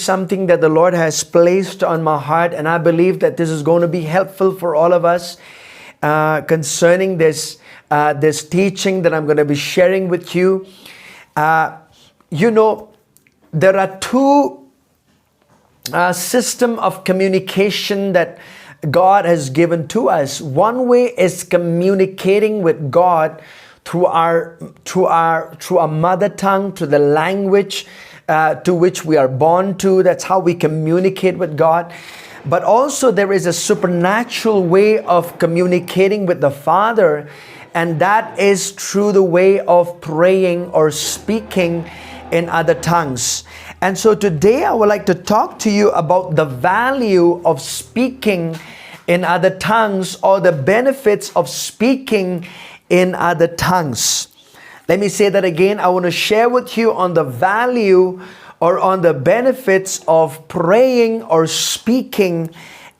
something that the Lord has placed on my heart, and I believe that this is going to be helpful for all of us concerning this teaching that I'm going to be sharing with you. You know, there are two system of communication that God has given to us. One way is communicating with God through our mother tongue, to the language to which we are born to. That's how we communicate with God. But also there is a supernatural way of communicating with the Father, and that is through the way of praying or speaking in other tongues. And so today I would like to talk to you about the value of speaking in other tongues, or the benefits of speaking in other tongues. Let me say that again. I want to share with you on the value or on the benefits of praying or speaking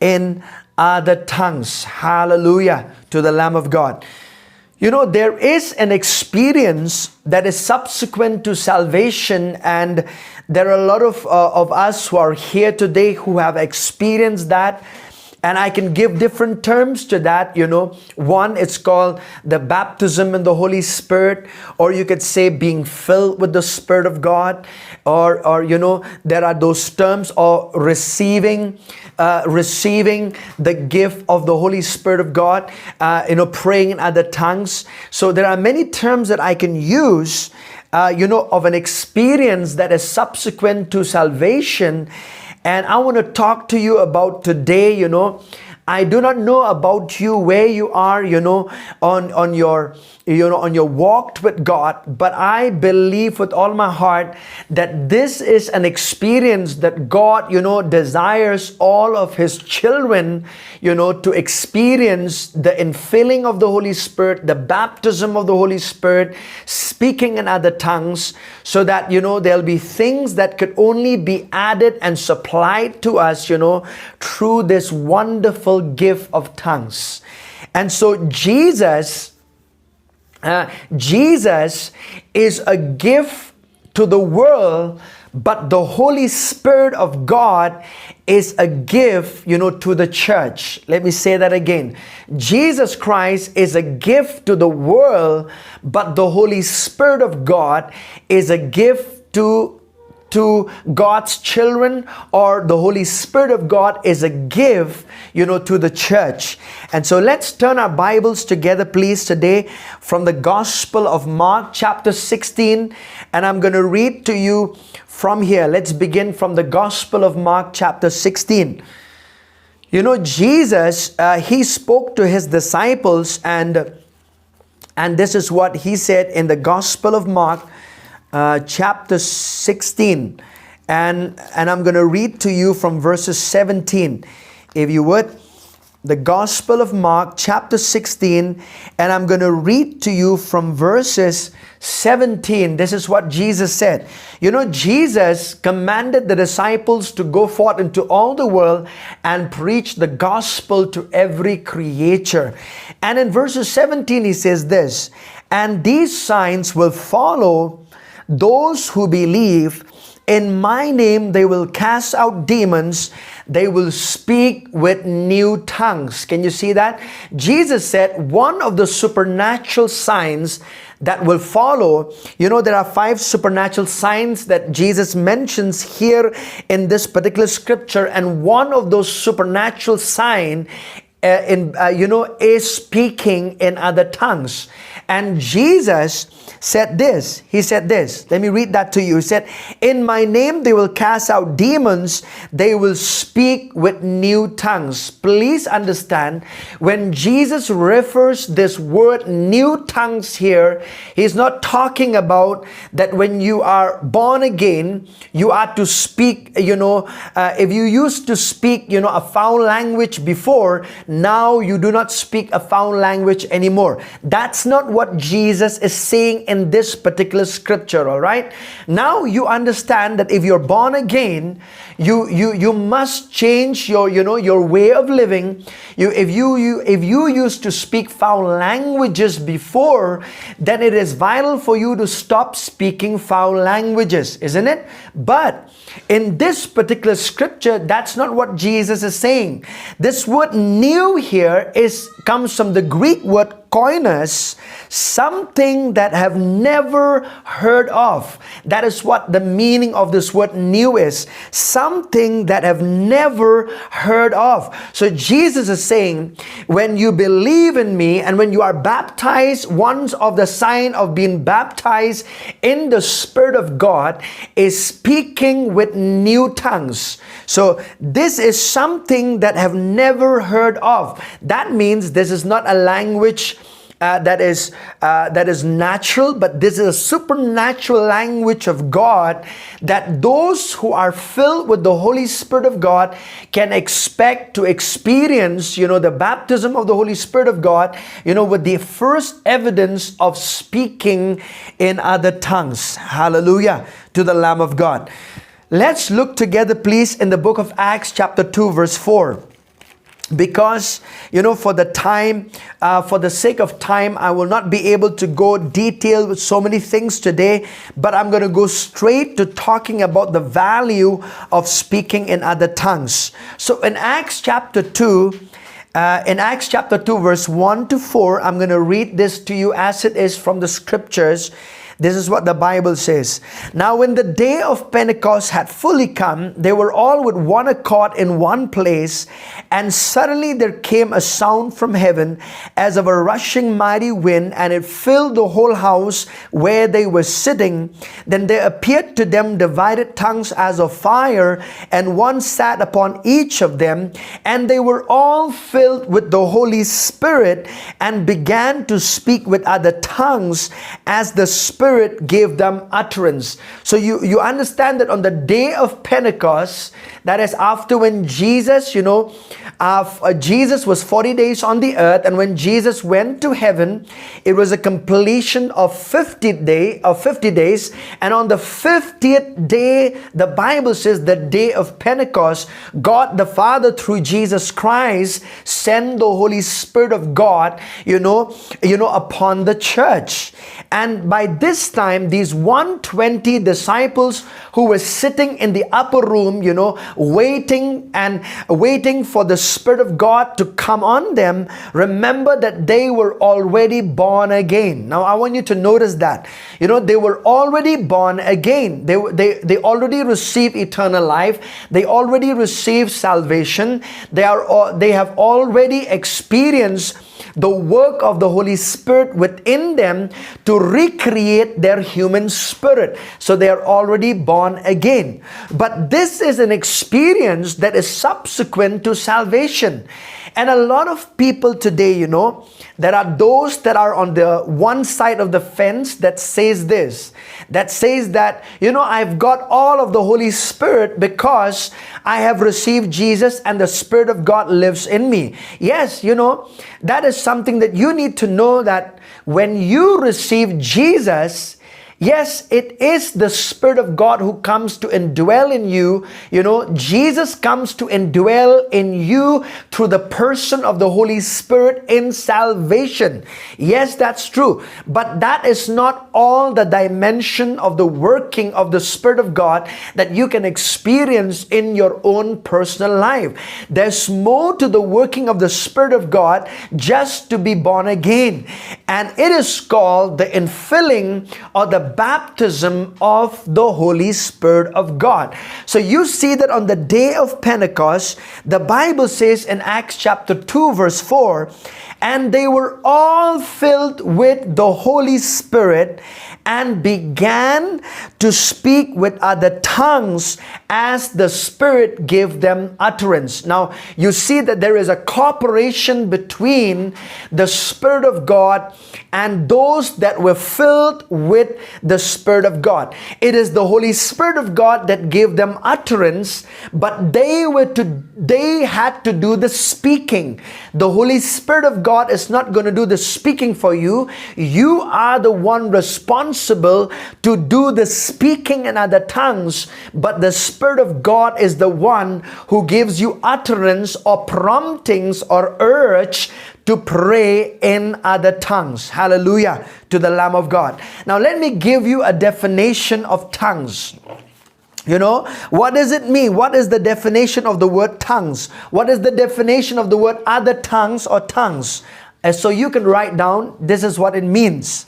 in other tongues. Hallelujah to the Lamb of God. You know, there is an experience that is subsequent to salvation, and there are a lot of us who are here today who have experienced that. And I can give different terms to that, you know. One, it's called the baptism in the Holy Spirit, or you could say being filled with the Spirit of God, or you know, there are those terms of receiving the gift of the Holy Spirit of God, you know, praying in other tongues. So there are many terms that I can use, you know, of an experience that is subsequent to salvation. And I want to talk to you about today, you know. I do not know about you, where you are, you know, on your walk with God, but I believe with all my heart that this is an experience that God, you know, desires all of His children, you know, to experience the infilling of the Holy Spirit, the baptism of the Holy Spirit, speaking in other tongues, so that, you know, there'll be things that could only be added and supplied to us, you know, through this wonderful gift of tongues. And so Jesus is a gift to the world, but the Holy Spirit of God is a gift, you know, to the church. Let me say that again. Jesus Christ is a gift to the world, but the Holy Spirit of God is a gift to God's children, or the Holy Spirit of God is a gift, you know, to the church. And so let's turn our Bibles together, please, today from the Gospel of Mark chapter 16, and I'm going to read to you from here. Let's begin from the Gospel of Mark chapter 16. You know, Jesus, He spoke to His disciples, and this is what He said in the Gospel of Mark chapter 16, and I'm going to read to you from verses 17, if you would. The Gospel of Mark chapter 16, and I'm going to read to you from verses 17. This is what Jesus said. You know, Jesus commanded the disciples to go forth into all the world and preach the gospel to every creature. And in verses 17 He says this, "And these signs will follow those who believe. In my name they will cast out demons. They will speak with new tongues." Can you see that? Jesus said one of the supernatural signs that will follow, you know, there are 5 supernatural signs that Jesus mentions here in this particular scripture, and one of those supernatural signs is speaking in other tongues. And Jesus said this. He said this. Let me read that to you. He said, "In my name they will cast out demons. They will speak with new tongues." Please understand, when Jesus refers this word new tongues here, He's not talking about that when you are born again, you are to speak, you know, if you used to speak, you know, a foul language before, now you do not speak a foreign language anymore. That's not what Jesus is saying in this particular scripture, all right? Now you understand that if you're born again, you must change your way of living. If you used to speak foul languages before, then it is vital for you to stop speaking foul languages, isn't it? But in this particular scripture, that's not what Jesus is saying. This word new here comes from the Greek word koinos, something that have never heard of. That is what the meaning of this word new is. Something that have never heard of. So Jesus is saying, when you believe in me and when you are baptized, one of the sign of being baptized in the Spirit of God is speaking with new tongues. So this is something that have never heard of. That means this is not a language that is natural, but this is a supernatural language of God that those who are filled with the Holy Spirit of God can expect to experience, the baptism of the Holy Spirit of God, with the first evidence of speaking in other tongues. Hallelujah to the Lamb of God. Let's look together, please, in the book of Acts chapter 2, verse 4. Because, for the sake of time, I will not be able to go detailed with so many things today, but I'm going to go straight to talking about the value of speaking in other tongues. So in Acts chapter 2, verse 1 to 4, I'm going to read this to you as it is from the scriptures. This is what the Bible says. Now when the day of Pentecost had fully come, they were all with one accord in one place, and suddenly there came a sound from heaven as of a rushing mighty wind, and it filled the whole house where they were sitting. Then there appeared to them divided tongues as of fire, and one sat upon each of them, and they were all filled with the Holy Spirit and began to speak with other tongues as the Spirit gave them utterance. So you understand that on the day of Pentecost, that is after when Jesus, Jesus was 40 days on the earth, and when Jesus went to heaven, it was a completion of 50 days, and on the 50th day, the Bible says, the day of Pentecost, God the Father through Jesus Christ sent the Holy Spirit of God, upon the church. And by this time, these 120 disciples who were sitting in the upper room, waiting for the Spirit of God to come on them, remember that they were already born again. Now I want you to notice that, they were already born again. They already received eternal life. They already received salvation. They have already experienced the work of the Holy Spirit within them to recreate their human spirit. So they are already born again. But this is an experience that is subsequent to salvation. And a lot of people today, there are those that are on the one side of the fence that says this, that says that, I've got all of the Holy Spirit because I have received Jesus and the Spirit of God lives in me. Yes, that is something that you need to know, that when you receive Jesus, yes, it is the Spirit of God who comes to indwell in you. Jesus comes to indwell in you through the person of the Holy Spirit in salvation. Yes, that's true. But that is not all the dimension of the working of the Spirit of God that you can experience in your own personal life. There's more to the working of the Spirit of God just to be born again. And it is called the infilling or the baptism of the Holy Spirit of God. So you see that on the day of Pentecost, the Bible says in Acts chapter 2 verse 4, and they were all filled with the Holy Spirit and began to speak with other tongues as the Spirit gave them utterance. Now, you see that there is a cooperation between the Spirit of God and those that were filled with the Spirit of God. It is the Holy Spirit of God that gave them utterance, but they had to do the speaking. The Holy Spirit of God is not going to do the speaking for you. You are the one responsible to do the speaking in other tongues, but the Spirit of God is the one who gives you utterance or promptings or urge to pray in other tongues. Hallelujah to the Lamb of God. Now let me give you a definition of tongues. You know, what does it mean? What is the definition of the word tongues? What is the definition of the word other tongues or tongues? And so you can write down, this is what it means.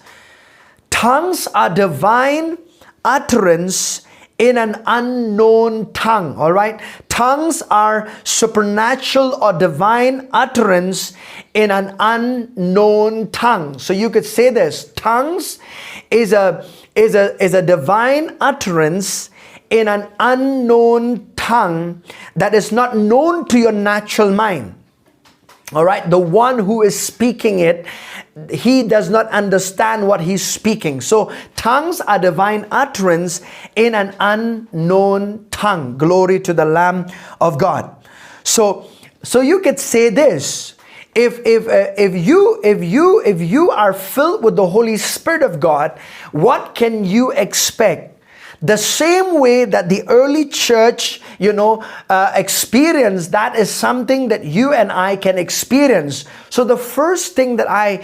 Tongues are divine utterance in an unknown tongue. All right, tongues are supernatural or divine utterance in an unknown tongue. So you could say this: tongues is a divine utterance in an unknown tongue that is not known to your natural mind. All right, the one who is speaking it, he does not understand what he's speaking. So tongues are divine utterance in an unknown tongue. Glory to the Lamb of God. So you could say this: if you are filled with the Holy Spirit of God, what can you expect? The same way that the early church, experienced, that is something that you and I can experience. So the first thing that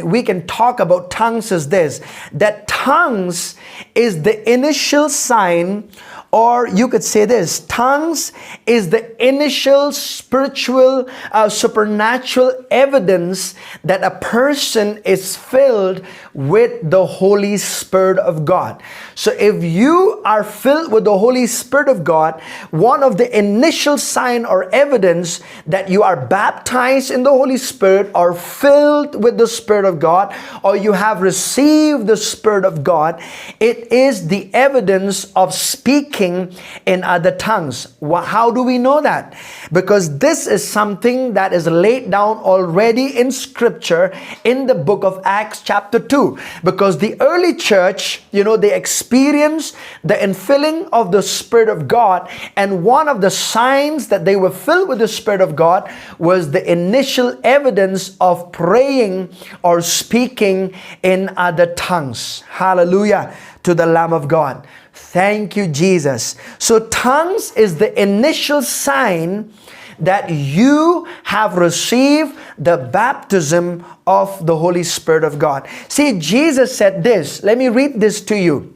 we can talk about tongues is this: that tongues is the initial sign, or you could say this: tongues is the initial spiritual, supernatural evidence that a person is filled with the Holy Spirit of God. So if you are filled with the Holy Spirit of God, one of the initial sign or evidence that you are baptized in the Holy Spirit or filled with the Spirit of God, or you have received the Spirit of God, it is the evidence of speaking in other tongues. How do we know that? Because this is something that is laid down already in Scripture in the book of Acts chapter 2. Because the early church, they experienced the infilling of the Spirit of God, and one of the signs that they were filled with the Spirit of God was the initial evidence of praying or speaking in other tongues. Hallelujah to the Lamb of God. Thank you, Jesus. So tongues is the initial sign that you have received the baptism of the Holy Spirit of God. See, Jesus said this. Let me read this to you.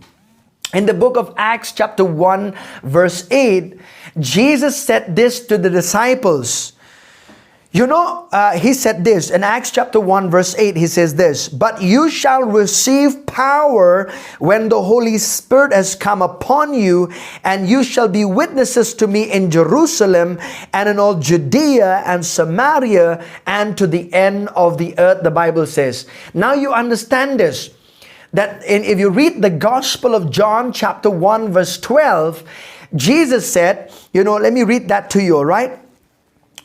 In the book of Acts chapter 1 verse 8, Jesus said this to the disciples. He said this in Acts chapter 1 verse 8. He says this: "But you shall receive power when the Holy Spirit has come upon you, and you shall be witnesses to me in Jerusalem and in all Judea and Samaria and to the end of the earth," the Bible says. Now you understand this, that if you read the Gospel of John chapter 1 verse 12, Jesus said, let me read that to you, all right?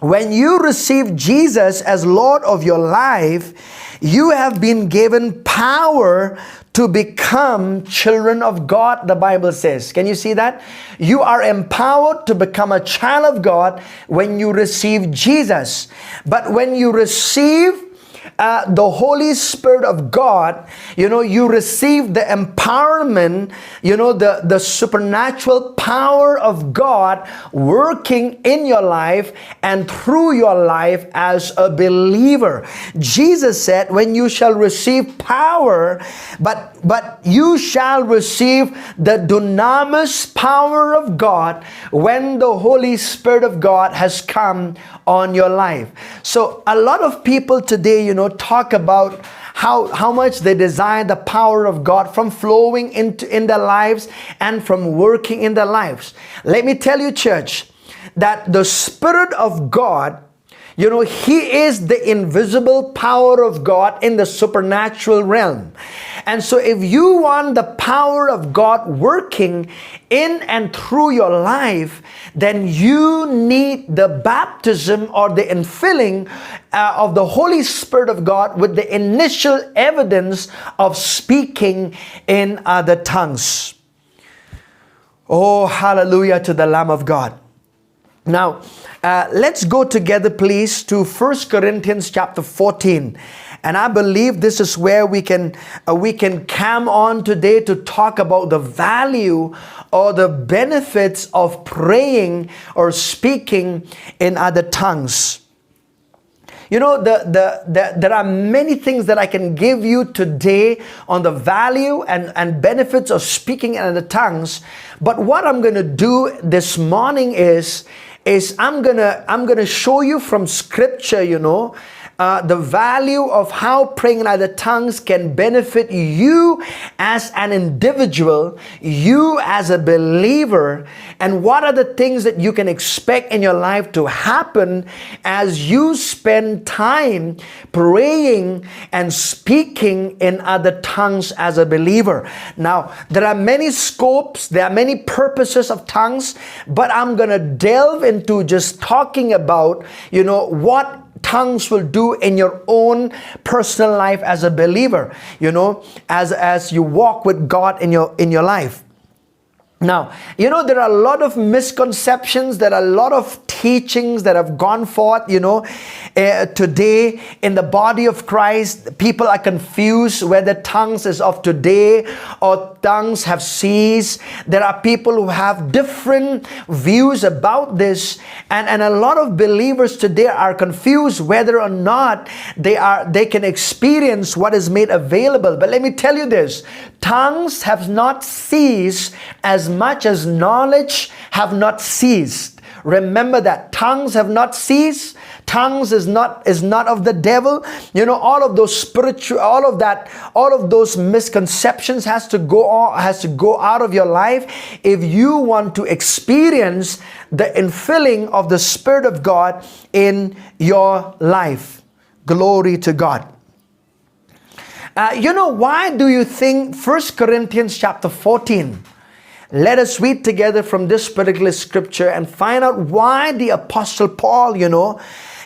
When you receive Jesus as Lord of your life, you have been given power to become children of God, the Bible says. Can you see that? You are empowered to become a child of God when you receive Jesus. But when you receive the Holy Spirit of God, you receive the empowerment, the supernatural power of God working in your life and through your life as a believer. Jesus said, when you shall receive power, but you shall receive the dunamis power of God when the Holy Spirit of God has come on your life. So a lot of people today, talk about how much they desire the power of God from flowing in their lives and from working in their lives. Let me tell you, church, that the Spirit of God, You know, He is the invisible power of God in the supernatural realm. And so if you want the power of God working in and through your life, then you need the baptism or the infilling of the Holy Spirit of God with the initial evidence of speaking in other tongues. Oh, hallelujah to the Lamb of God. Now, let's go together, please, to 1 Corinthians chapter 14. And I believe this is where we can come on today to talk about the value or the benefits of praying or speaking in other tongues. You know, there are many things that I can give you today on the value and benefits of speaking in other tongues. But what I'm going to do this morning is I'm gonna show you from Scripture, you know, the value of how praying in other tongues can benefit you as an individual, you as a believer, and what are the things that you can expect in your life to happen as you spend time praying and speaking in other tongues as a believer. Now, there are many scopes, there are many purposes of tongues, but I'm gonna delve into just talking about, you know, what tongues will do in your own personal life as a believer, you know, as you walk with God in your life. Now, you know, there are a lot of misconceptions, there are a lot of teachings that have gone forth, you know, today in the body of Christ. People are confused whether tongues is of today or tongues have ceased. There are people who have different views about this, and a lot of believers today are confused whether or not they can experience what is made available. But let me tell you this, tongues have not ceased as much as knowledge have not ceased. Remember that tongues have not ceased. Tongues is not of the devil. You know, all of those spiritual, all of those misconceptions has to go out of your life if you want to experience the infilling of the Spirit of God in your life. Glory to God. You know, why do you think 1 Corinthians chapter 14? Let us read together from this particular scripture and find out why the Apostle Paul, you know,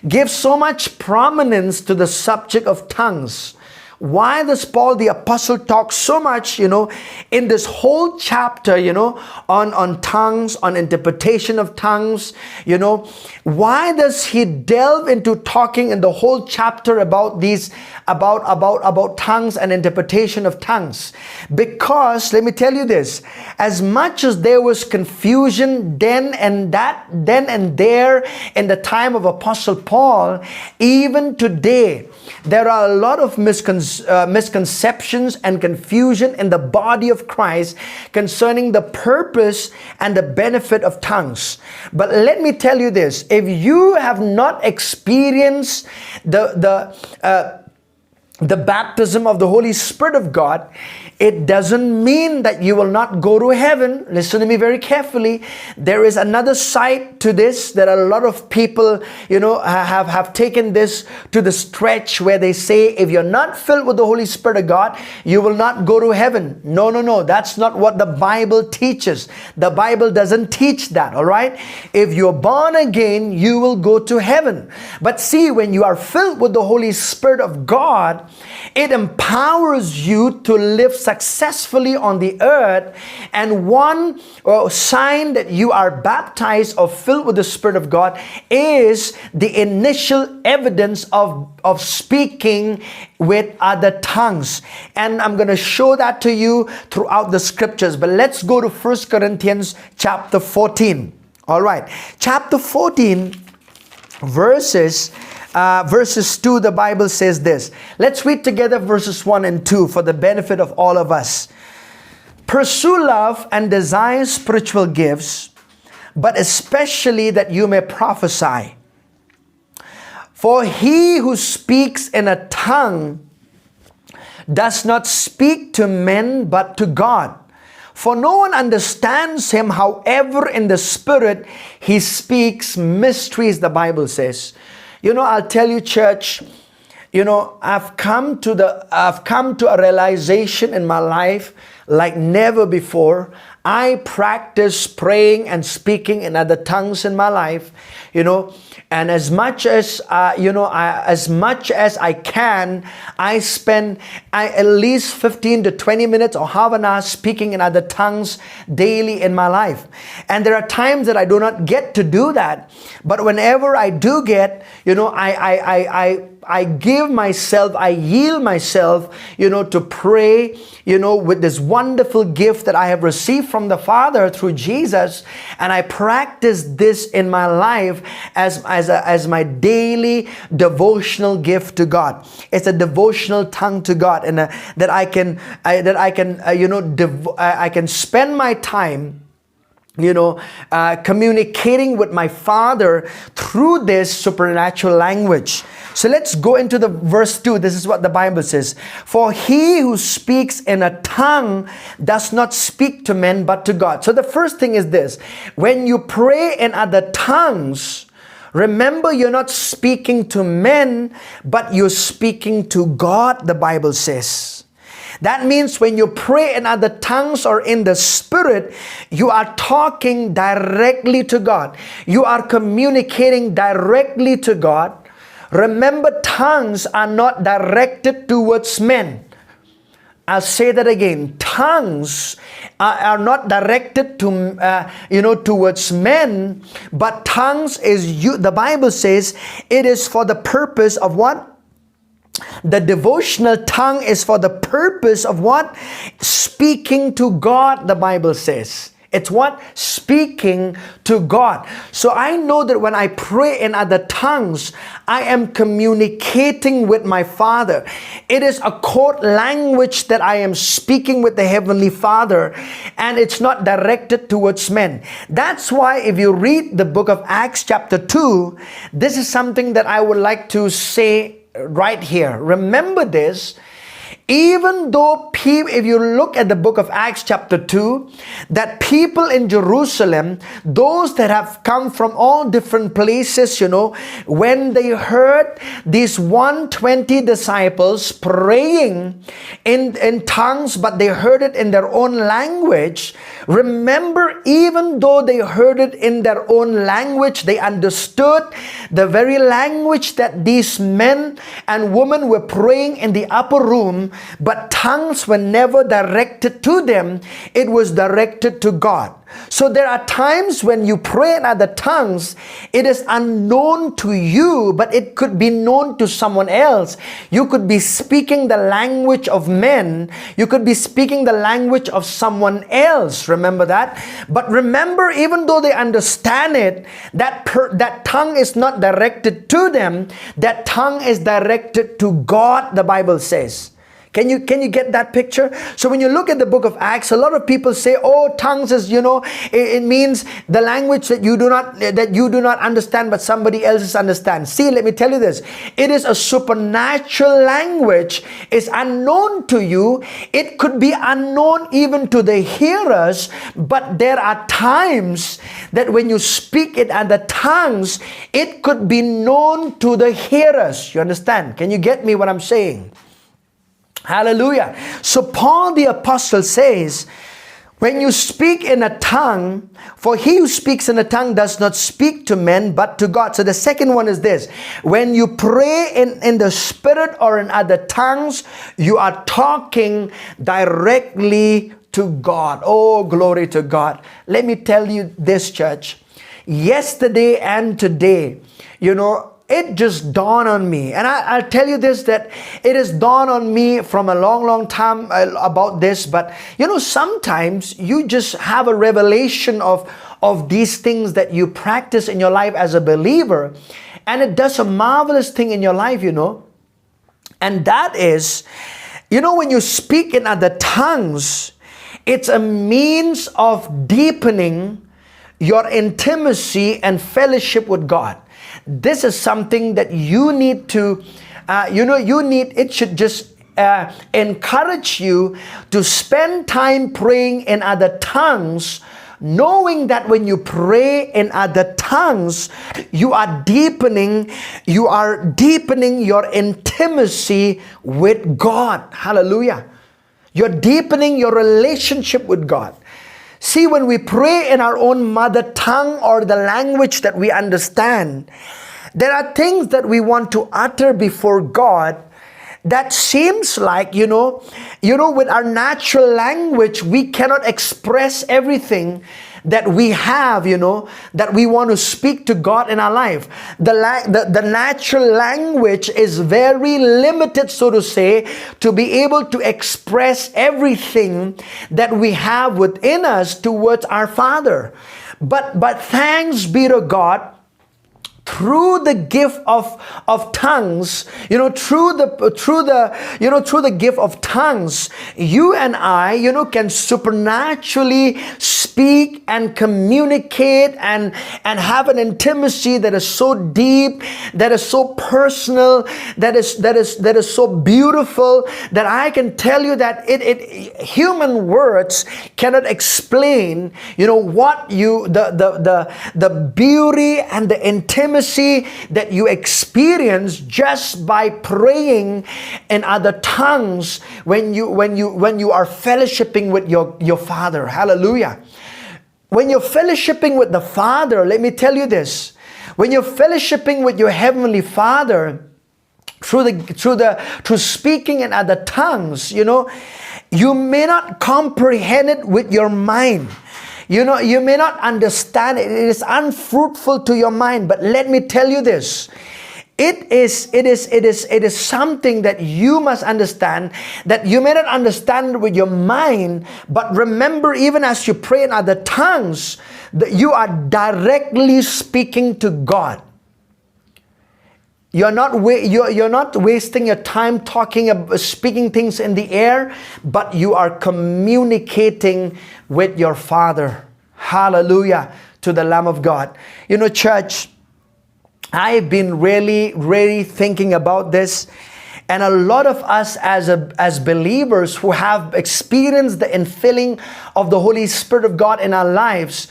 gives so much prominence to the subject of tongues. Why does Paul the Apostle talk so much, you know, in this whole chapter, you know, on tongues, on interpretation of tongues, you know? Why does he delve into talking in the whole chapter about these, about tongues and interpretation of tongues? Because, let me tell you this, as much as there was confusion then and there in the time of Apostle Paul, even today, there are a lot of misconceptions and confusion in the body of Christ concerning the purpose and the benefit of tongues. But let me tell you this, if you have not experienced the baptism of the Holy Spirit of God, it doesn't mean that you will not go to heaven. Listen to me very carefully. There is another side to this. There are a lot of people, you know, have taken this to the stretch where they say, if you're not filled with the Holy Spirit of God, you will not go to heaven. No. That's not what the Bible teaches. The Bible doesn't teach that, all right? If you're born again, you will go to heaven. But see, when you are filled with the Holy Spirit of God, it empowers you to live successfully on the earth. And one sign that you are baptized or filled with the Spirit of God is the initial evidence of speaking with other tongues. And I'm going to show that to you throughout the scriptures. But let's go to 1 Corinthians chapter 14. All right. Chapter 14, verses 2, the Bible says this. Let's read together verses 1 and 2 for the benefit of all of us. Pursue love and desire spiritual gifts, but especially that you may prophesy. For he who speaks in a tongue does not speak to men but to God. For no one understands him, however in the Spirit he speaks mysteries, the Bible says. I'll tell you, church, I've come to a realization in my life like never before. I practice praying and speaking in other tongues in my life, and as much as I can, I spend at least 15 to 20 minutes or half an hour speaking in other tongues daily in my life. And there are times that I do not get to do that, but whenever I do get, I give myself, I yield myself, to pray, with this wonderful gift that I have received from the Father through Jesus, and I practice this in my life as my daily devotional gift to God. It's a devotional tongue to God, and that I can spend my time communicating with my Father through this supernatural language. So let's go into the verse 2. This is what the Bible says. For he who speaks in a tongue does not speak to men but to God. So the first thing is this. When you pray in other tongues, remember you're not speaking to men, but you're speaking to God, the Bible says. That means when you pray in other tongues or in the Spirit, you are talking directly to God. You are communicating directly to God. Remember, tongues are not directed towards men. I'll say that again. Tongues are not directed to towards men, but tongues is the Bible says it is for the purpose of what? The devotional tongue is for the purpose of what? Speaking to God, the Bible says. It's what? Speaking to God. So I know that when I pray in other tongues, I am communicating with my Father. It is a code language that I am speaking with the Heavenly Father, and it's not directed towards men. That's why if you read the book of Acts chapter 2, this is something that I would like to say right here. Remember this. Even though if you look at the book of Acts chapter 2, that people in Jerusalem, those that have come from all different places, when they heard these 120 disciples praying in tongues, but they heard it in their own language, remember, even though they heard it in their own language, they understood the very language that these men and women were praying in the upper room, but tongues were never directed to them. It was directed to God. So there are times when you pray in other tongues, it is unknown to you, but it could be known to someone else. You could be speaking the language of men. You could be speaking the language of someone else. Remember that? But remember, even though they understand it, that tongue is not directed to them. That tongue is directed to God, the Bible says. Can you get that picture? So when you look at the book of Acts, a lot of people say, oh, tongues is, it means the language that you do not understand, but somebody else understands. See, let me tell you this. It is a supernatural language. It's unknown to you. It could be unknown even to the hearers, but there are times that when you speak it in the tongues, it could be known to the hearers. You understand? Can you get me what I'm saying? Hallelujah. So Paul the apostle says, when you speak in a tongue, for he who speaks in a tongue does not speak to men, but to God. So the second one is this. When you pray in the Spirit or in other tongues, you are talking directly to God. Oh, glory to God. Let me tell you this, church. Yesterday and today, it just dawned on me. And I'll tell you this, that it has dawned on me from a long time about this. But, sometimes you just have a revelation of these things that you practice in your life as a believer. And it does a marvelous thing in your life, And that is, when you speak in other tongues, it's a means of deepening your intimacy and fellowship with God. This is something that you need to, it should just encourage you to spend time praying in other tongues knowing that when you pray in other tongues, you are deepening your intimacy with God. Hallelujah. You're deepening your relationship with God. See, when we pray in our own mother tongue or the language that we understand, there are things that we want to utter before God that seems like, with our natural language, we cannot express everything that we have, that we want to speak to God in our life. The natural language is very limited, so to say, to be able to express everything that we have within us towards our Father. But thanks be to God, through the gift of tongues, through the gift of tongues, you and I, can supernaturally speak and communicate and have an intimacy that is so deep, that is so personal, that is so beautiful, that I can tell you that human words cannot explain, what the beauty and the intimacy that you experience just by praying in other tongues when you are fellowshipping with your Father. Hallelujah. When you're fellowshipping with the Father, let me tell you this. When you're fellowshipping with your Heavenly Father through speaking in other tongues, you may not comprehend it with your mind. You may not understand it. It is unfruitful to your mind. But let me tell you this. It is something that you must understand, that you may not understand it with your mind, but remember, even as you pray in other tongues, that you are directly speaking to God. You're not wasting your time speaking things in the air, but you are communicating with your Father. Hallelujah to the Lamb of God. Church, I've been really thinking about this. And a lot of us as believers who have experienced the infilling of the Holy Spirit of God in our lives,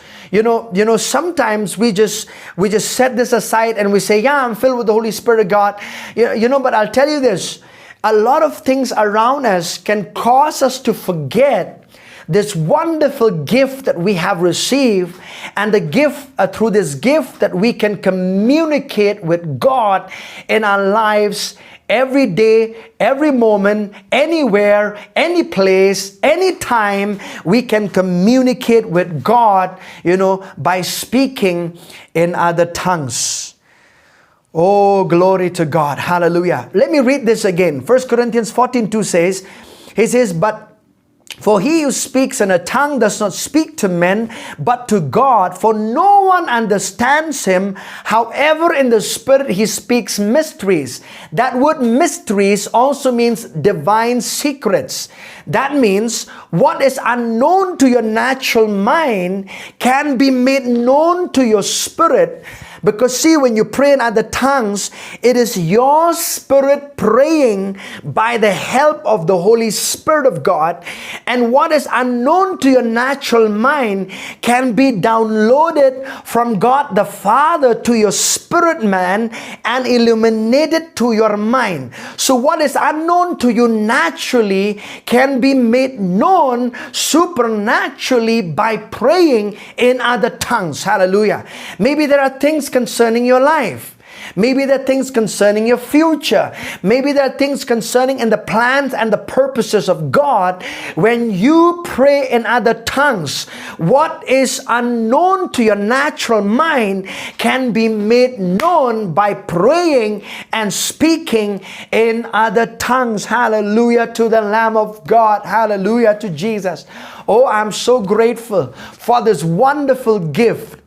sometimes we just set this aside and we say, yeah, I'm filled with the Holy Spirit of God. But I'll tell you this, a lot of things around us can cause us to forget this wonderful gift that we have received, and the gift, through this gift, that we can communicate with God in our lives every day, every moment, anywhere, any place, anytime. We can communicate with God, by speaking in other tongues. Oh, glory to God. Hallelujah. Let me read this again. 1 Corinthians 14:2 says, he says, but for he who speaks in a tongue does not speak to men, but to God, for no one understands him. However, in the Spirit he speaks mysteries. That word mysteries also means divine secrets. That means what is unknown to your natural mind can be made known to your spirit. Because see, when you pray in other tongues, it is your spirit praying by the help of the Holy Spirit of God. And what is unknown to your natural mind can be downloaded from God the Father to your spirit man and illuminated to your mind. So what is unknown to you naturally can be made known supernaturally by praying in other tongues. Hallelujah. Maybe there are things concerning your life. Maybe there are things concerning your future. Maybe there are things concerning in the plans and the purposes of God. When you pray in other tongues, what is unknown to your natural mind can be made known by praying and speaking in other tongues. Hallelujah to the Lamb of God. Hallelujah to Jesus. Oh, I'm so grateful for this wonderful gift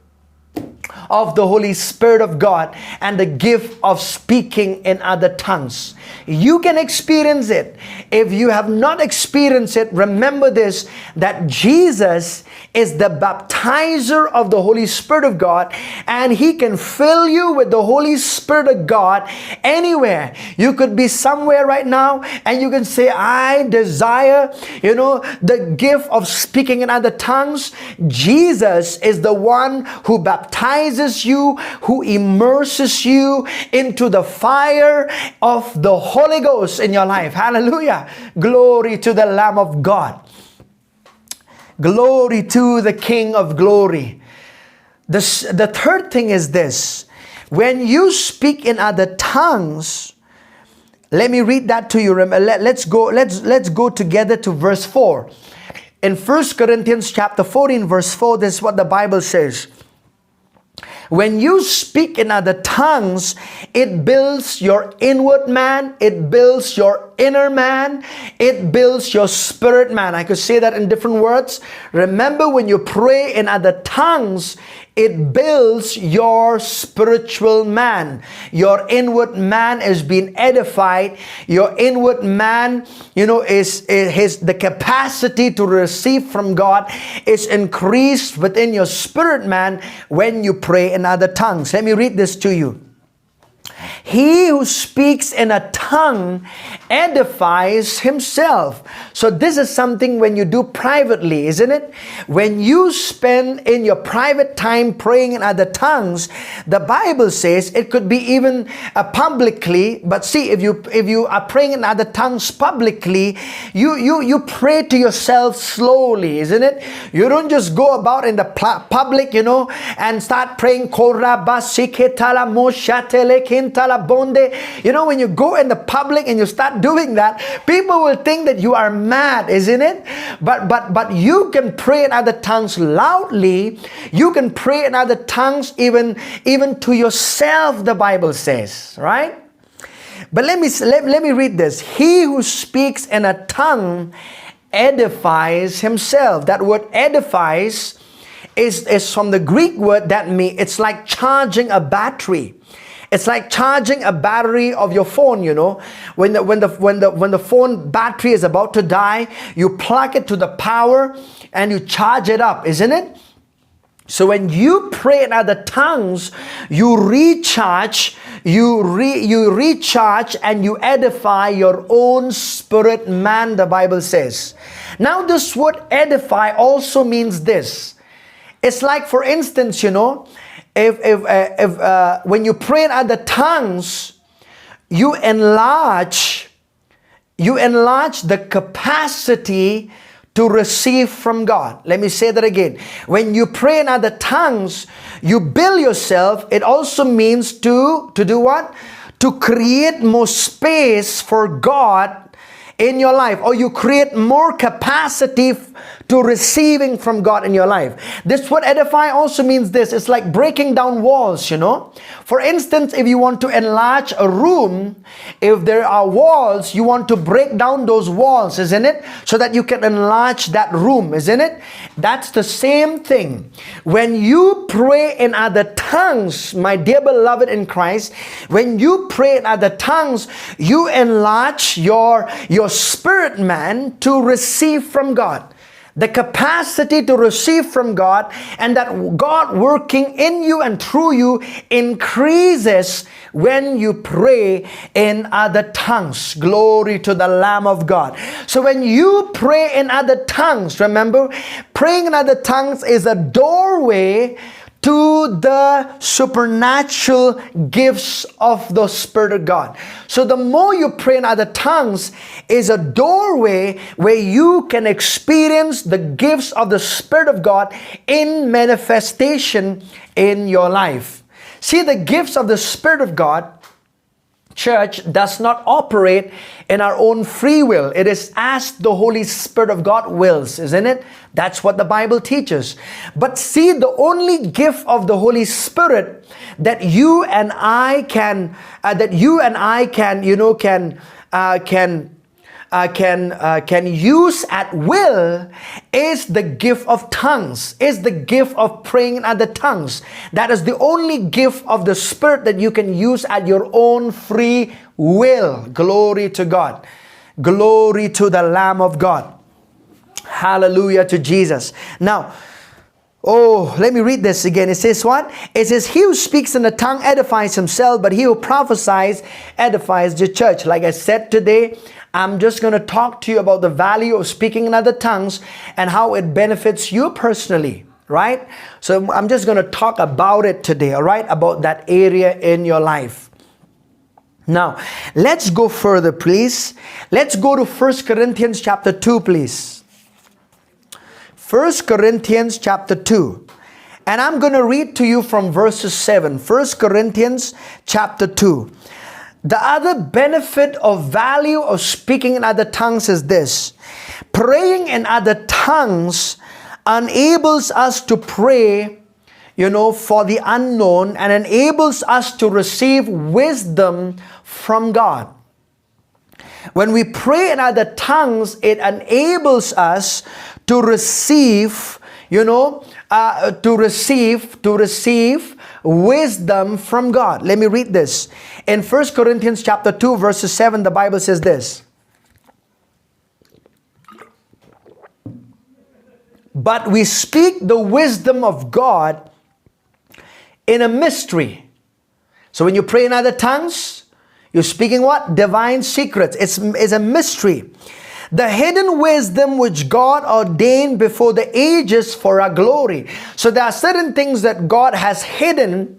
of the Holy Spirit of God and the gift of speaking in other tongues. You can experience it. If you have not experienced it, remember this, that Jesus is the baptizer of the Holy Spirit of God, and He can fill you with the Holy Spirit of God anywhere. You could be somewhere right now and you can say, I desire, the gift of speaking in other tongues. Jesus is the one who baptizes you, who immerses you into the fire of the Holy Ghost in your life. Hallelujah. Glory to the Lamb of God. Glory to the King of glory. The third thing is this. When you speak in other tongues, let me read that to you. Let's go together to verse 4. In 1 Corinthians chapter 14 verse 4, this is what the Bible says. When you speak in other tongues, it builds your inward man, it builds your inner man, it builds your spirit man. I could say that in different words. Remember, when you pray in other tongues, it builds your spiritual man. Your inward man is being edified. Your inward man, is the capacity to receive from God is increased within your spirit man when you pray in other tongues. Let me read this to you. He who speaks in a tongue edifies himself. So this is something when you do privately, isn't it? When you spend in your private time praying in other tongues, the Bible says it could be even publicly. But see, if you are praying in other tongues publicly, you pray to yourself slowly, isn't it? You don't just go about in the public, and start praying. When you go in the public and you start doing that, people will think that you are mad, isn't it? But you can pray in other tongues loudly. You can pray in other tongues even to yourself, the Bible says, right? But let me read this. He who speaks in a tongue edifies himself. That word edifies is from the Greek word that means it's like charging a battery. It's like charging a battery of your phone, When the phone battery is about to die, you plug it to the power and you charge it up, isn't it? So when you pray in other tongues, you recharge, you recharge and you edify your own spirit man, the Bible says. Now this word edify also means this. It's like, for instance, if when you pray in other tongues, you enlarge the capacity to receive from God. Let me say that again. When you pray in other tongues, you build yourself. It also means to do what? To create more space for God in your life, or you create more capacity to receiving from God in your life. This word edify also means this. It's like breaking down walls, For instance, if you want to enlarge a room, if there are walls, you want to break down those walls, isn't it? So that you can enlarge that room, isn't it? That's the same thing. When you pray in other tongues, my dear beloved in Christ, when you pray in other tongues, you enlarge your spirit man to receive from God. The capacity to receive from God, and that God working in you and through you increases when you pray in other tongues. Glory to the Lamb of God. So when you pray in other tongues, remember, praying in other tongues is a doorway to the supernatural gifts of the Spirit of God. So the more you pray in other tongues is a doorway where you can experience the gifts of the Spirit of God in manifestation in your life. See, the gifts of the Spirit of God, church, does not operate in our own free will. It is as the Holy Spirit of God wills, isn't it? That's what the Bible teaches. But see, the only gift of the Holy Spirit that you and I can can use at will is the gift of tongues, is the gift of praying in other tongues. That is the only gift of the Spirit that you can use at your own free will. Glory to God. Glory to the Lamb of God. Hallelujah to Jesus. Now, let me read this again. It says what? It says, he who speaks in a tongue edifies himself, but he who prophesies edifies the church. Like I said today, I'm just going to talk to you about the value of speaking in other tongues and how it benefits you personally, right? So I'm just going to talk about it today, all right? About that area in your life. Now, let's go further, please. Let's go to 1 Corinthians chapter 2, please. 1 Corinthians chapter 2. And I'm going to read to you from verses 7. 1 Corinthians chapter 2. The other benefit of value of speaking in other tongues is this. Praying in other tongues enables us to pray, for the unknown, and enables us to receive wisdom from God. When we pray in other tongues, it enables us to receive, to receive wisdom from God. Let me read this. In 1 Corinthians chapter 2, verses 7, the Bible says this. But we speak the wisdom of God in a mystery. So when you pray in other tongues, you're speaking what? Divine secrets. It's a mystery. The hidden wisdom which God ordained before the ages for our glory. So there are certain things that God has hidden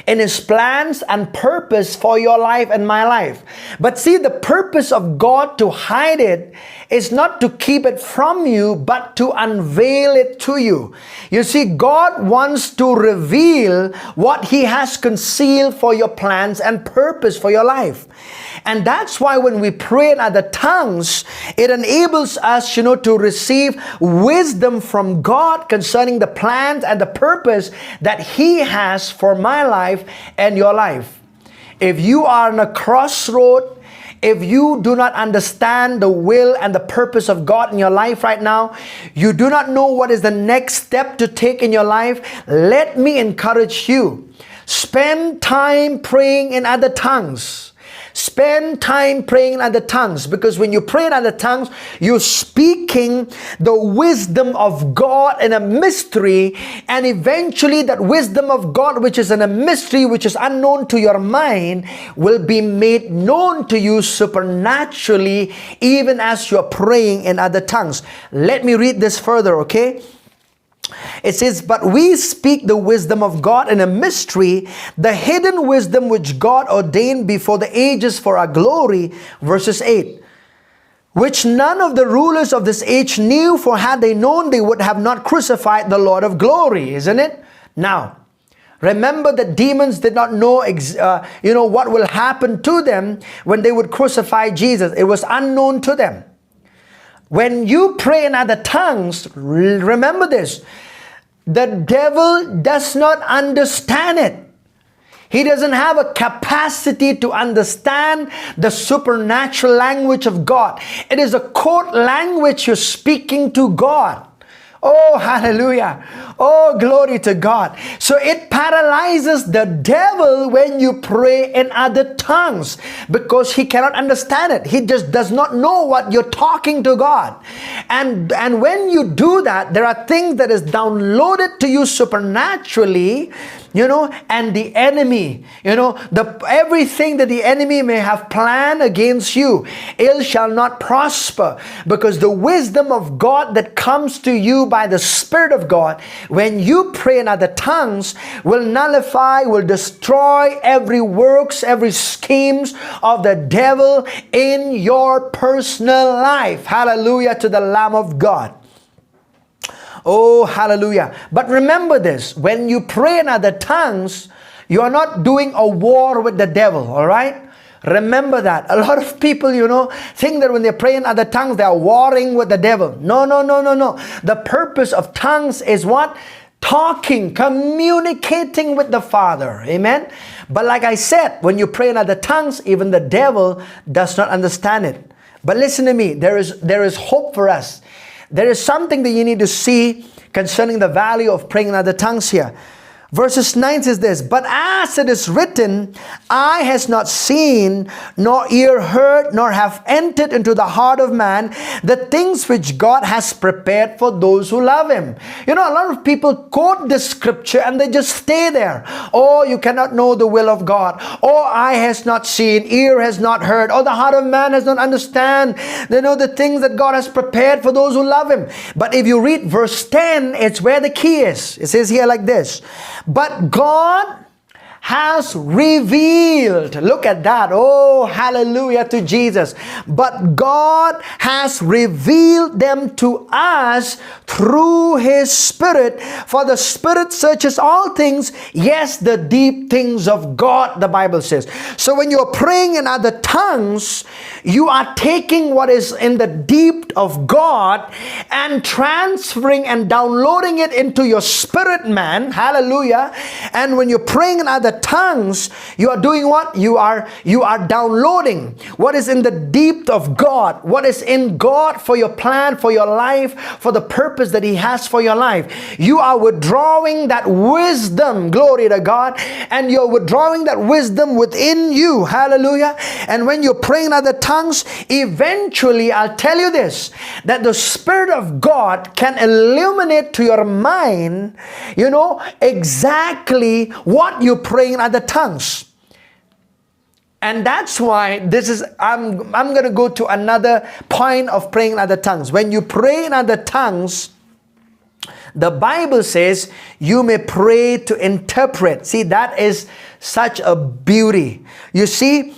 in His plans and purpose for your life and my life. But see, the purpose of God to hide it is not to keep it from you, but to unveil it to you. You see, God wants to reveal what He has concealed for your plans and purpose for your life. And that's why when we pray in other tongues, it enables us, to receive wisdom from God concerning the plans and the purpose that He has for my life and your life. If you are in a crossroad, if you do not understand the will and the purpose of God in your life right now, you do not know what is the next step to take in your life, let me encourage you. Spend time praying in other tongues. Spend time praying in other tongues, because when you pray in other tongues, you're speaking the wisdom of God in a mystery, and eventually that wisdom of God, which is in a mystery, which is unknown to your mind, will be made known to you supernaturally, even as you're praying in other tongues. Let me read this further, okay? It says, but we speak the wisdom of God in a mystery, the hidden wisdom which God ordained before the ages for our glory. Verses 8. Which none of the rulers of this age knew, for had they known, they would have not crucified the Lord of glory. Isn't it? Now, remember that demons did not know, what will happen to them when they would crucify Jesus. It was unknown to them. When you pray in other tongues, remember this, the devil does not understand it. He doesn't have a capacity to understand the supernatural language of God. It is a court language you're speaking to God. Oh, hallelujah. Oh, glory to God. So it paralyzes the devil when you pray in other tongues, because he cannot understand it. He just does not know what you're talking to God. And when you do that, there are things that is downloaded to you supernaturally, and the enemy, everything that the enemy may have planned against you, it shall not prosper, because the wisdom of God that comes to you by the Spirit of God, when you pray in other tongues, will nullify, will destroy every works, every schemes of the devil in your personal life. Hallelujah to the Lamb of God. Oh, hallelujah. But remember this, when you pray in other tongues, you are not doing a war with the devil, all right? Remember that. A lot of people, think that when they pray in other tongues, they are warring with the devil. No. The purpose of tongues is what? Talking, communicating with the Father. Amen? But like I said, when you pray in other tongues, even the devil does not understand it. But listen to me, there is hope for us. There is something that you need to see concerning the value of praying in other tongues here. Verses 9 says this, but as it is written, eye has not seen, nor ear heard, nor have entered into the heart of man the things which God has prepared for those who love Him. You know, a lot of people quote this scripture and they just stay there. Oh, you cannot know the will of God. Oh, eye has not seen, ear has not heard, oh, the heart of man has not understand. They know the things that God has prepared for those who love Him. But if you read verse 10, it's where the key is. It says here like this, but God has revealed. Look at that. Oh, hallelujah to Jesus. But God has revealed them to us through His Spirit. For the Spirit searches all things, yes, the deep things of God, the Bible says. So when you're praying in other tongues, you are taking what is in the deep of God and transferring and downloading it into your spirit man. Hallelujah. And when you're praying in other tongues, you are doing what? You are downloading what is in the deep of God, what is in God for your plan, for your life, for the purpose that He has for your life. You are withdrawing that wisdom, glory to God, and you're withdrawing that wisdom within you. Hallelujah. And when you're praying in other tongues, eventually, I'll tell you this, that the Spirit of God can illuminate to your mind, you know, exactly what you're praying in other tongues. And that's why this is, I'm going to go to another point of praying in other tongues. When you pray in other tongues, the Bible says you may pray to interpret. See, that is such a beauty. You see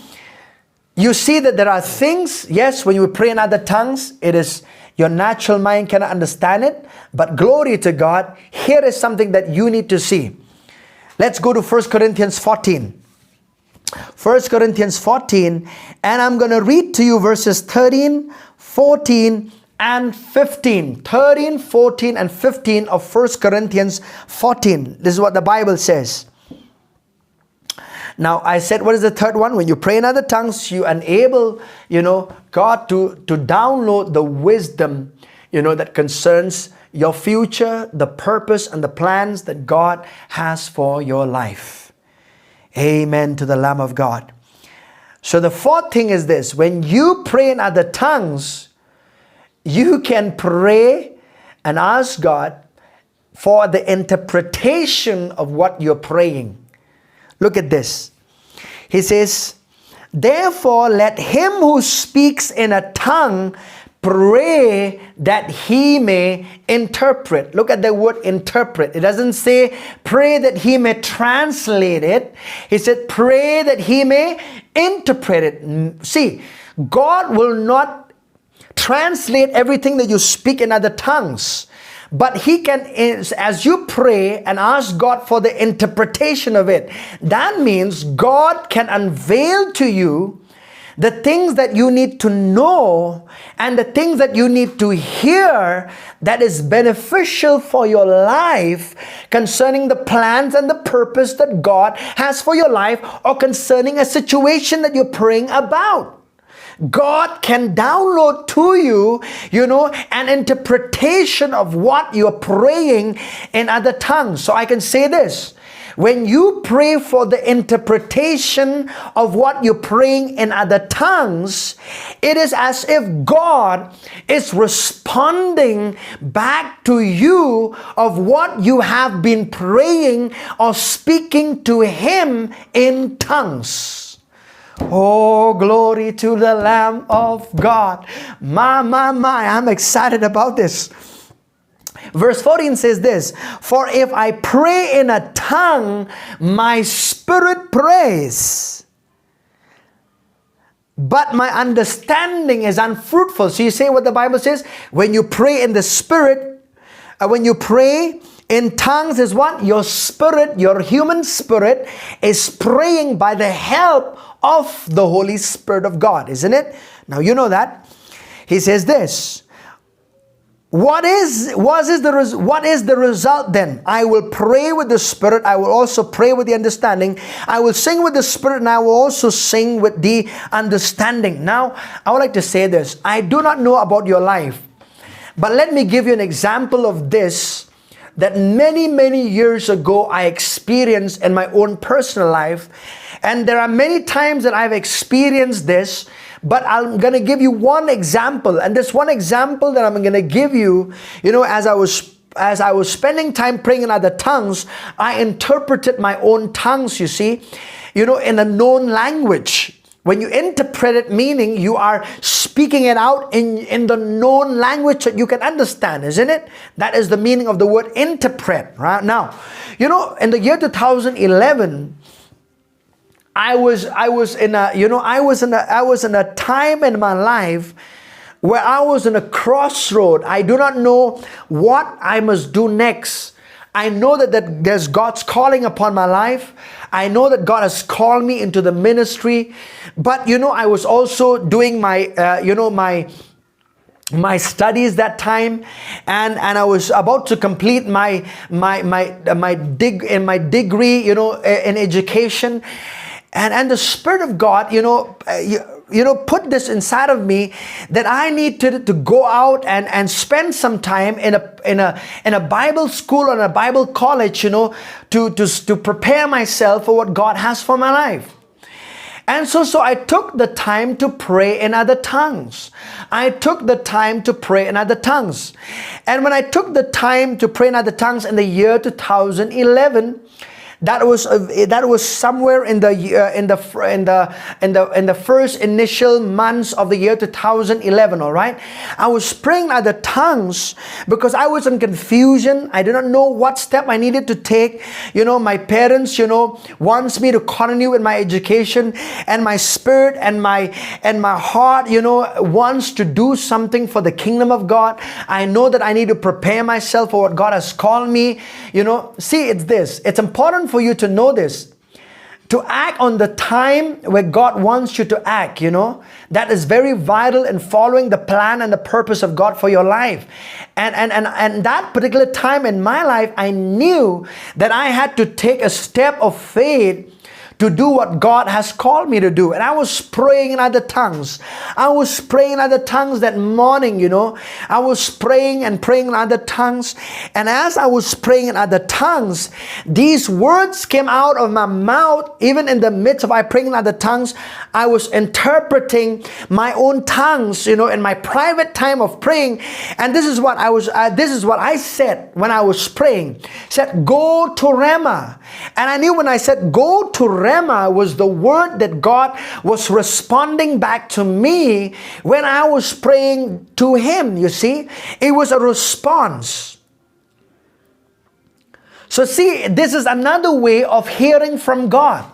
that there are things, yes, when you pray in other tongues, it is your natural mind cannot understand it. But glory to God, here is something that you need to see. Let's go to 1 Corinthians 14. 1 Corinthians 14, and I'm going to read to you verses 13, 14, and 15. 13, 14, and 15 of 1 Corinthians 14. This is what the Bible says. Now, I said, what is the third one? When you pray in other tongues, you enable, God to download the wisdom, that concerns your future, the purpose and the plans that God has for your life. Amen to the Lamb of God. So the fourth thing is this. When you pray in other tongues, you can pray and ask God for the interpretation of what you're praying. Look at this. He says, therefore let him who speaks in a tongue pray that he may interpret. Look at the word interpret. It doesn't say pray that he may translate it. He said pray that he may interpret it. See, God will not translate everything that you speak in other tongues. But He can, as you pray and ask God for the interpretation of it, that means God can unveil to you the things that you need to know and the things that you need to hear that is beneficial for your life concerning the plans and the purpose that God has for your life, or concerning a situation that you're praying about. God can download to you, an interpretation of what you're praying in other tongues. So I can say this. When you pray for the interpretation of what you're praying in other tongues, it is as if God is responding back to you of what you have been praying or speaking to Him in tongues. Oh, glory to the Lamb of God. My, I'm excited about this. Verse 14 says this, for if I pray in a tongue, my spirit prays, but my understanding is unfruitful. So you say what the Bible says? When you pray in the Spirit, when you pray in tongues is what? Your spirit, your human spirit is praying by the help of the Holy Spirit of God, isn't it? Now you know that. He says this, What is the result then? I will pray with the Spirit. I will also pray with the understanding. I will sing with the Spirit, and I will also sing with the understanding. Now, I would like to say this. I do not know about your life, but let me give you an example of this that many, many years ago I experienced in my own personal life. And there are many times that I've experienced this, but I'm going to give you one example. And this one example that I'm going to give you, as I was spending time praying in other tongues, I interpreted my own tongues, you see, in a known language. When you interpret it, meaning you are speaking it out in the known language that you can understand, isn't it? That is the meaning of the word interpret, right? Now, in the year 2011, I was in a time in my life where I was in a crossroad. I do not know what I must do next. I know that there's God's calling upon my life. I know that God has called me into the ministry, but I was also doing my my studies that time, and I was about to complete my degree, in education. And the Spirit of God, put this inside of me that I needed to go out and spend some time in a Bible school or a Bible college, to prepare myself for what God has for my life. And so I took the time to pray in other tongues. I took the time to pray in other tongues. And when I took the time to pray in other tongues in the year 2011, that was somewhere in the first initial months of the year 2011. All right, I was praying in other tongues because I was in confusion. I did not know what step I needed to take. My parents, wants me to continue in my education, and my spirit and my heart, wants to do something for the kingdom of God. I know that I need to prepare myself for what God has called me. See, it's this. It's important for you to know this, to act on the time where God wants you to act. That is very vital in following the plan and the purpose of God for your life. And that particular time in my life, I knew that I had to take a step of faith to do what God has called me to do. And I was praying in other tongues. I was praying in other tongues that morning, I was praying in other tongues. And as I was praying in other tongues, these words came out of my mouth. Even in the midst of I praying in other tongues, I was interpreting my own tongues, in my private time of praying. And this is what I said when I was praying. I said, go to Rema. And I knew when I said go to Rema was the word that God was responding back to me when I was praying to Him. You see, it was a response. So see, this is another way of hearing from God.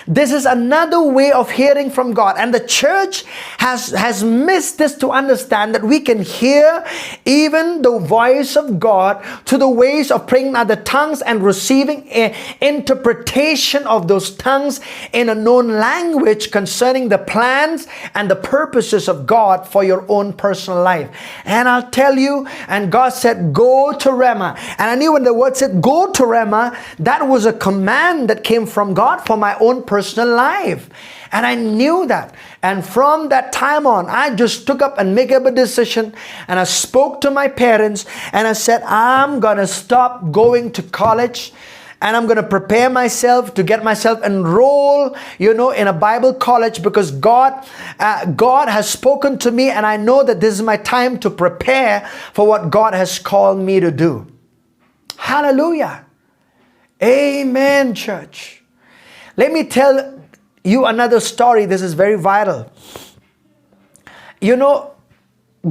This is another way of hearing from God. And the church has missed this to understand that we can hear even the voice of God to the ways of praying in other tongues and receiving an interpretation of those tongues in a known language concerning the plans and the purposes of God for your own personal life. And I'll tell you, and God said, go to Rema. And I knew when the word said go to Rema, that was a command that came from God for my own personal life. And I knew that. And from that time on, I just took up and make up a decision. And I spoke to my parents and I said, I'm going to stop going to college. And I'm going to prepare myself to get myself enrolled, in a Bible college, because God has spoken to me. And I know that this is my time to prepare for what God has called me to do. Hallelujah. Amen, church. Let me tell you another story. This is very vital.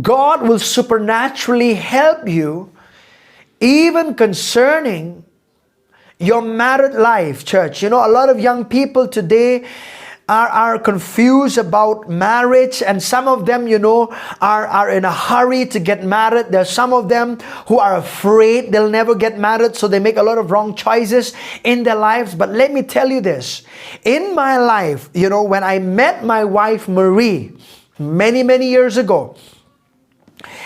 God will supernaturally help you even concerning your married life, church. A lot of young people today are confused about marriage, and some of them, are in a hurry to get married. There's some of them who are afraid they'll never get married, so they make a lot of wrong choices in their lives. But let me tell you this. In my life, when I met my wife Marie many, many years ago,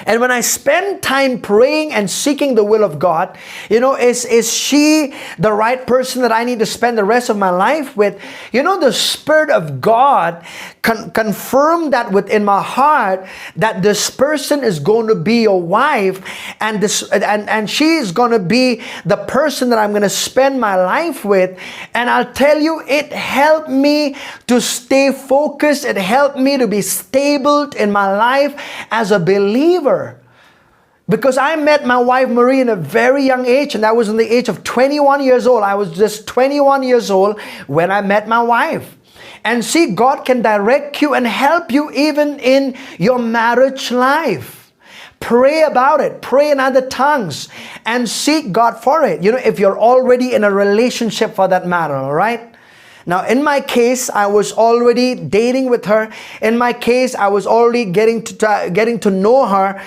And when I spend time praying and seeking the will of God, is she the right person that I need to spend the rest of my life with? The Spirit of God confirmed that within my heart, that this person is going to be your wife, and she is going to be the person that I'm going to spend my life with. And I'll tell you, it helped me to stay focused. It helped me to be stable in my life as a believer. Because I met my wife Marie in a very young age, and that was in the age of 21 years old. I was just 21 years old when I met my wife. And see, God can direct you and help you even in your marriage life. Pray about it. Pray in other tongues and seek God for it. If you're already in a relationship for that matter, all right? Now, in my case, I was already dating with her. In my case, I was already getting to know her.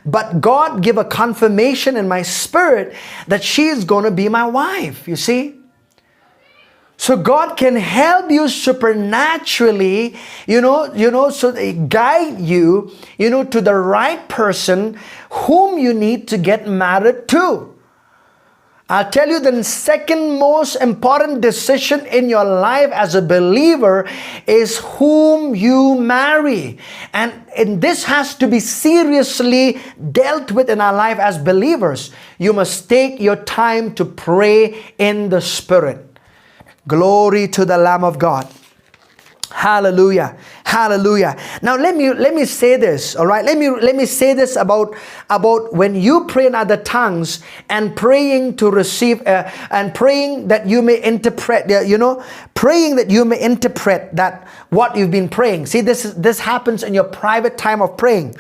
But God gave a confirmation in my spirit that she is going to be my wife, you see? So God can help you supernaturally, so they guide you, to the right person whom you need to get married to. I'll tell you, the second most important decision in your life as a believer is whom you marry. And this has to be seriously dealt with in our life as believers. You must take your time to pray in the Spirit. Glory to the Lamb of God. Hallelujah. Hallelujah. Now let me say this, all right? Let me say this about when you pray in other tongues and praying to receive and praying that you may interpret, praying that you may interpret that what you've been praying. See, this happens in your private time of praying.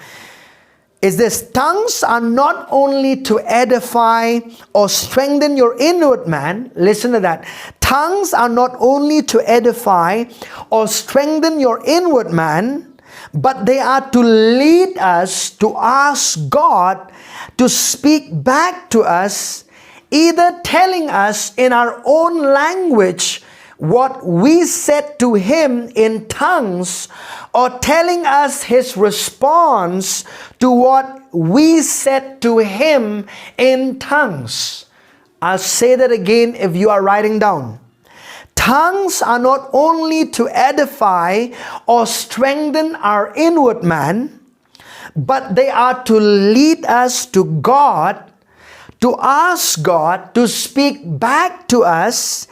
Is this: tongues are not only to edify or strengthen your inward man. Listen to that. Tongues are not only to edify or strengthen your inward man, but they are to lead us to ask God to speak back to us, either telling us in our own language what we said to Him in tongues, or telling us His response to what we said to Him in tongues. I'll say that again if you are writing down. Tongues are not only to edify or strengthen our inward man, but they are to lead us to God, to ask God to speak back to us,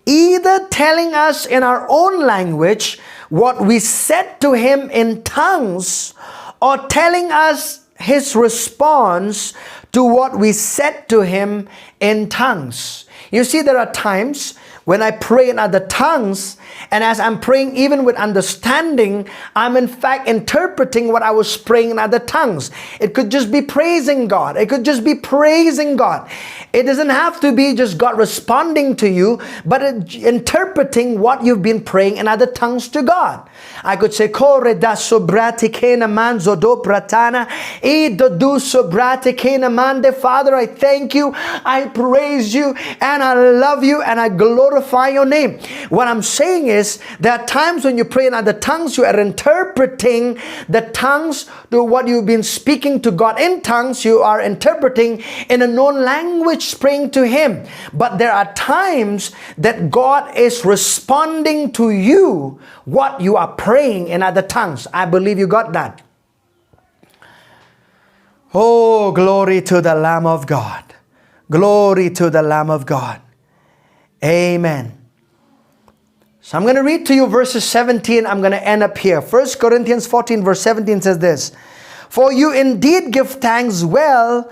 either telling us in our own language what we said to Him in tongues, or telling us His response to what we said to Him in tongues. You see, there are times when I pray in other tongues, and as I'm praying even with understanding, I'm in fact interpreting what I was praying in other tongues. It could just be praising God. It could just be praising God. It doesn't have to be just God responding to you, but interpreting what you've been praying in other tongues to God. I could say, Kore da sobrati kena manzo do pratana, e do du sobrati kena mande. Father, I thank you, I praise you, and I love you, and I glorify your name. What I'm saying is, there are times when you pray in other tongues, you are interpreting the tongues to what you've been speaking to God in tongues. You are interpreting in a known language, praying to Him. But there are times that God is responding to you what you are praying in other tongues. I believe you got that. Oh, glory to the Lamb of God. Glory to the Lamb of God. Amen. So I'm going to read to you verses 17. I'm going to end up here. 1 Corinthians 14 verse 17 says this: For you indeed give thanks well.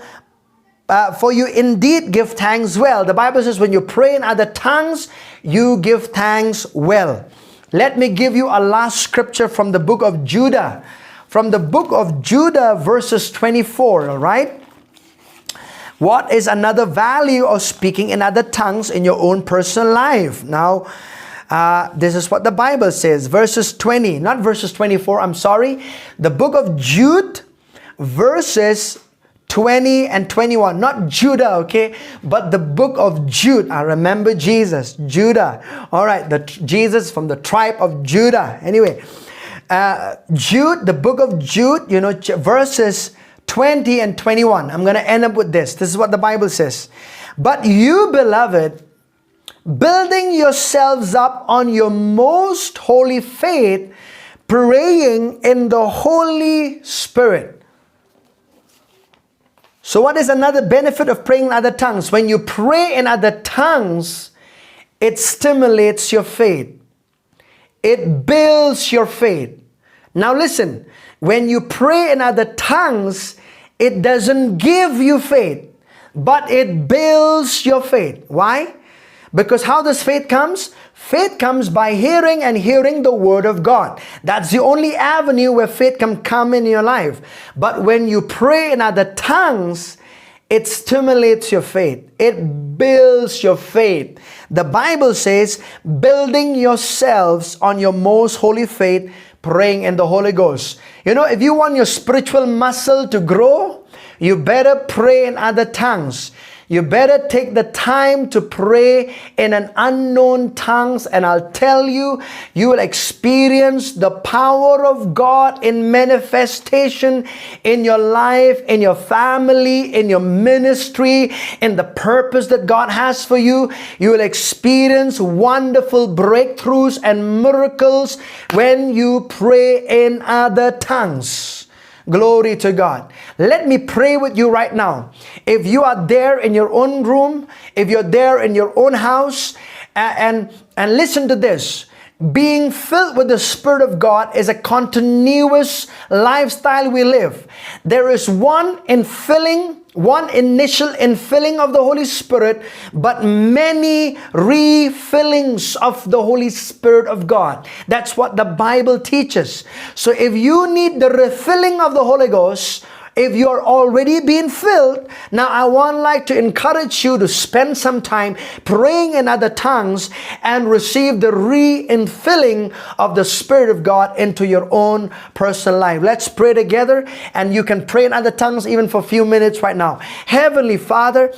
The Bible says when you pray in other tongues, you give thanks well. Let me give you a last scripture from the book of Judah. From the book of Judah, verses 24, all right? What is another value of speaking in other tongues in your own personal life? Now, this is what the Bible says. Verses 20, not verses 24, I'm sorry. The book of Jude, verses 20 and 21. Not Judah, okay? But the book of Jude. I remember Jesus, Judah. All right, Jesus from the tribe of Judah. Anyway, Jude, the book of Jude, verses 20 and 21. I'm going to end up with this. This is what the Bible says. But you, beloved, building yourselves up on your most holy faith, praying in the Holy Spirit. So what is another benefit of praying in other tongues? When you pray in other tongues, it stimulates your faith. It builds your faith. Now listen, when you pray in other tongues, it doesn't give you faith, but it builds your faith. Why? Because how does faith comes? Faith comes by hearing, and hearing the word of God. That's the only avenue where faith can come in your life. But when you pray in other tongues, it stimulates your faith. It builds your faith. The Bible says, building yourselves on your most holy faith, praying in the Holy Ghost. If you want your spiritual muscle to grow, you better pray in other tongues. You better take the time to pray in an unknown tongues, and I'll tell you, you will experience the power of God in manifestation in your life, in your family, in your ministry, in the purpose that God has for you. You will experience wonderful breakthroughs and miracles when you pray in other tongues. Glory to God. Let me pray with you right now. If you are there in your own room, if you're there in your own house, and listen to this. Being filled with the Spirit of God is a continuous lifestyle we live. There is one initial infilling of the Holy Spirit, but many refillings of the Holy Spirit of God. That's what the Bible teaches. So if you need the refilling of the Holy Ghost, if you're already being filled, now I like to encourage you to spend some time praying in other tongues and receive the re-infilling of the Spirit of God into your own personal life. Let's pray together, and you can pray in other tongues even for a few minutes right now. Heavenly Father,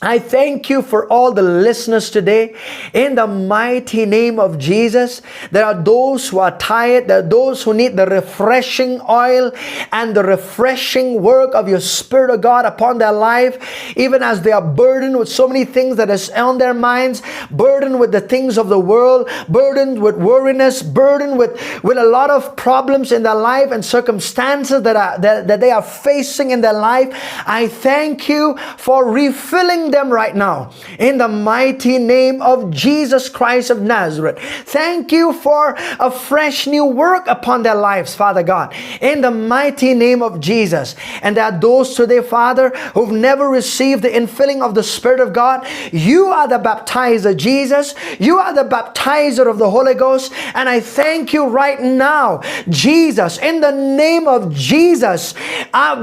I thank you for all the listeners today. In the mighty name of Jesus, there are those who are tired. There are those who need the refreshing oil and the refreshing work of your Spirit of God upon their life, even as they are burdened with so many things that is on their minds, burdened with the things of the world, burdened with worriness, burdened with a lot of problems in their life and circumstances that they are facing in their life. I thank you for refilling them right now in the mighty name of Jesus Christ of Nazareth. Thank you for a fresh new work upon their lives, Father God, in the mighty name of Jesus. And there are those today, Father, who've never received the infilling of the Spirit of God. You are the baptizer, Jesus. You are the baptizer of the Holy Ghost, and I thank you right now, Jesus, in the name of Jesus.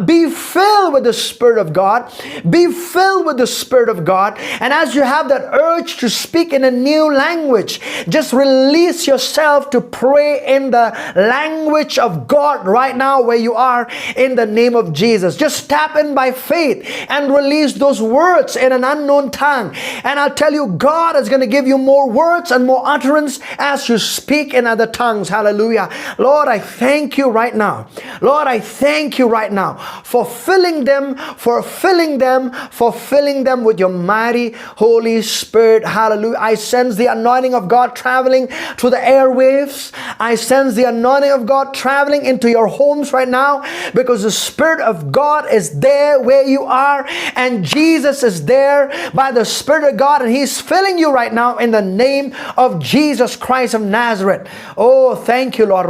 Be filled with the Spirit of God. Be filled with the Spirit of God. And as you have that urge to speak in a new language, just release yourself to pray in the language of God right now where you are, in the name of Jesus. Just tap in by faith and release those words in an unknown tongue. And I'll tell you, God is going to give you more words and more utterance as you speak in other tongues. Hallelujah. Lord, I thank you right now. Lord, I thank you right now for filling them with your mighty Holy Spirit. Hallelujah. I sense the anointing of God traveling through the airwaves. I sense the anointing of God traveling into your homes right now, because the Spirit of God is there where you are, and Jesus is there by the Spirit of God, and He's filling you right now in the name of Jesus Christ of Nazareth. Oh, thank you, Lord.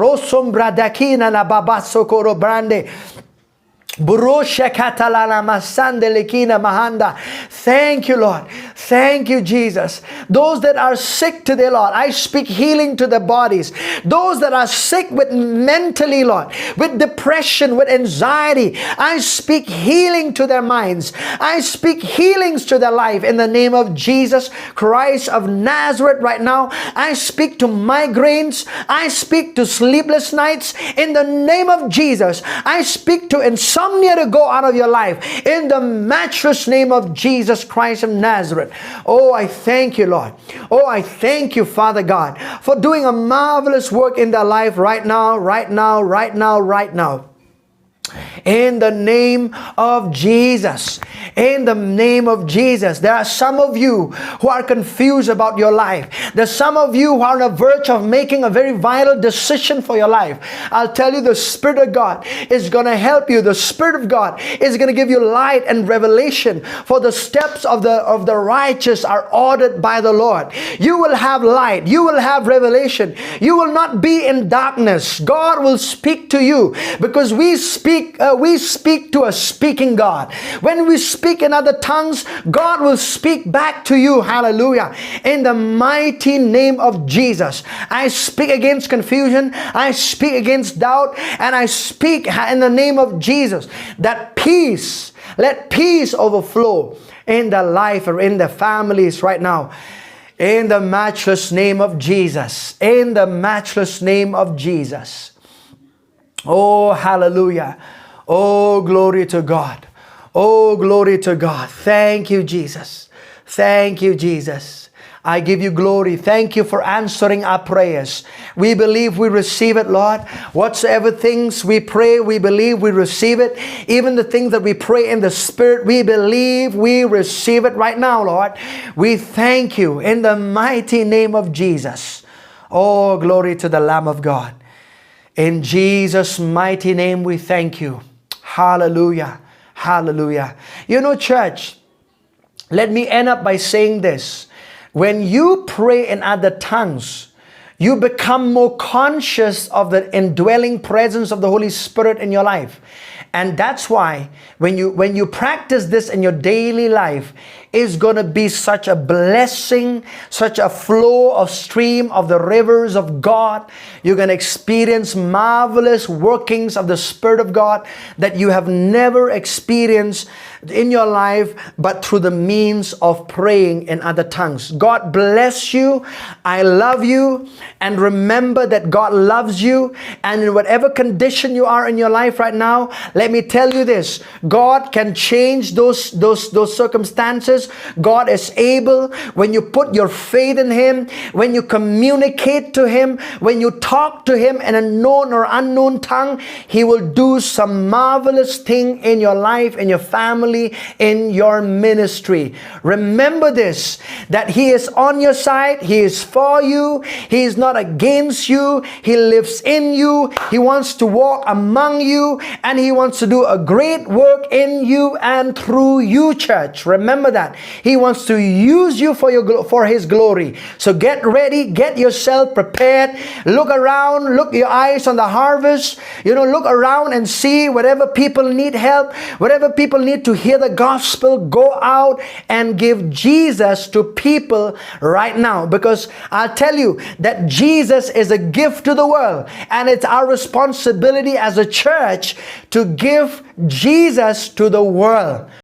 Thank you, Lord. Thank you, Jesus. Those that are sick today, Lord, I speak healing to their bodies. Those that are sick with mentally, Lord, with depression, with anxiety, I speak healing to their minds. I speak healings to their life in the name of Jesus Christ of Nazareth right now. I speak to migraines. I speak to sleepless nights in the name of Jesus. I speak to insomnia insomnia to go out of your life in the matchless name of Jesus Christ of Nazareth. Oh, I thank you, Lord. Oh, I thank you, Father God, for doing a marvelous work in their life right now, right now, right now, right now. In the name of Jesus. In the name of Jesus. There are some of you who are confused about your life. There's some of you who are on the verge of making a very vital decision for your life. I'll tell you, the Spirit of God is going to help you. The Spirit of God is going to give you light and revelation, for the steps of the righteous are ordered by the Lord. You will have light. You will have revelation. You will not be in darkness. God will speak to you, because we speak to a speaking God. When we speak in other tongues, God will speak back to you. Hallelujah. In the mighty name of Jesus, I speak against confusion. I speak against doubt. And I speak in the name of Jesus that peace, let peace overflow in the life or in the families right now. In the matchless name of Jesus. In the matchless name of Jesus. Oh, hallelujah. Oh, glory to God. Oh, glory to God. Thank you, Jesus. Thank you, Jesus. I give you glory. Thank you for answering our prayers. We believe we receive it, Lord. Whatsoever things we pray, we believe we receive it. Even the things that we pray in the Spirit, we believe we receive it right now, Lord. We thank you in the mighty name of Jesus. Oh, glory to the Lamb of God. In Jesus' mighty name we thank you. Hallelujah. Hallelujah. You know, church, let me end up by saying this. When you pray in other tongues, you become more conscious of the indwelling presence of the Holy Spirit in your life. And that's why when you practice this in your daily life, it's going to be such a blessing, such a flow of stream of the rivers of God. You're going to experience marvelous workings of the Spirit of God that you have never experienced in your life, but through the means of praying in other tongues. God bless you. I love you. And remember that God loves you. And in whatever condition you are in your life right now, let me tell you this. God can change those circumstances. God is able. When you put your faith in Him, when you communicate to Him, when you talk to Him in a known or unknown tongue, He will do some marvelous thing in your life, in your family, in your ministry. Remember this, that He is on your side. He is for you. He is not against you. He lives in you. He wants to walk among you, and He wants to do a great work in you and through you, church. Remember that. He wants to use you for His glory. So get ready, get yourself prepared. Look around, look your eyes on the harvest. Look around and see whatever people need help, whatever people need to hear the gospel, go out and give Jesus to people right now. Because I'll tell you that Jesus is a gift to the world, and it's our responsibility as a church to give Jesus to the world.